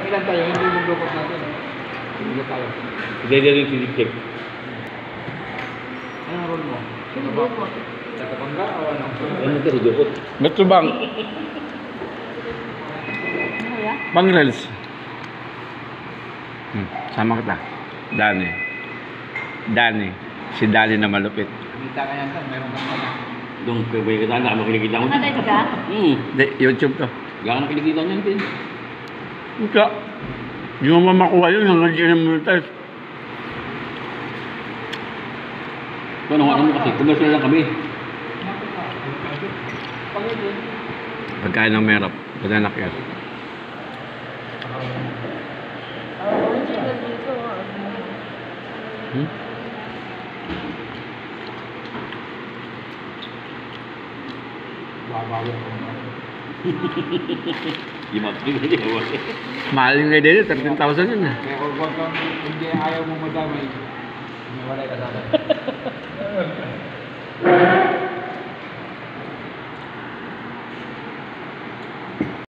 ilan tayo, hindi yung lukot natin. Hindi tayo. Hindi rin sinikip. Anong role mo? Sinubukot. Tatapangga o ano? Ano ito, hidukot? Metro Bank. Ano ya? Bang Rails. Sama kita. Dani. Dani. Si Dani na malupit. Kita ka yan, meron kang kaya. Doon, kaya kita, ano kinikita mo? Nakadate ka? Hindi, YouTube to. Gano'n na kinikita niyan, Pin? Ika. Hindi mo makuha yun hanggang di na-monetize. Ano nga naman kasi, commercial lang kami. Pagkain ng merap. Padanak yan. Hindi ka dito. Babawi ako. Di ba? Mahal yung ngay din, 13,000 yun. Kaya kung huwag kang hindi ayaw mo madamay, may walay ka sa akin.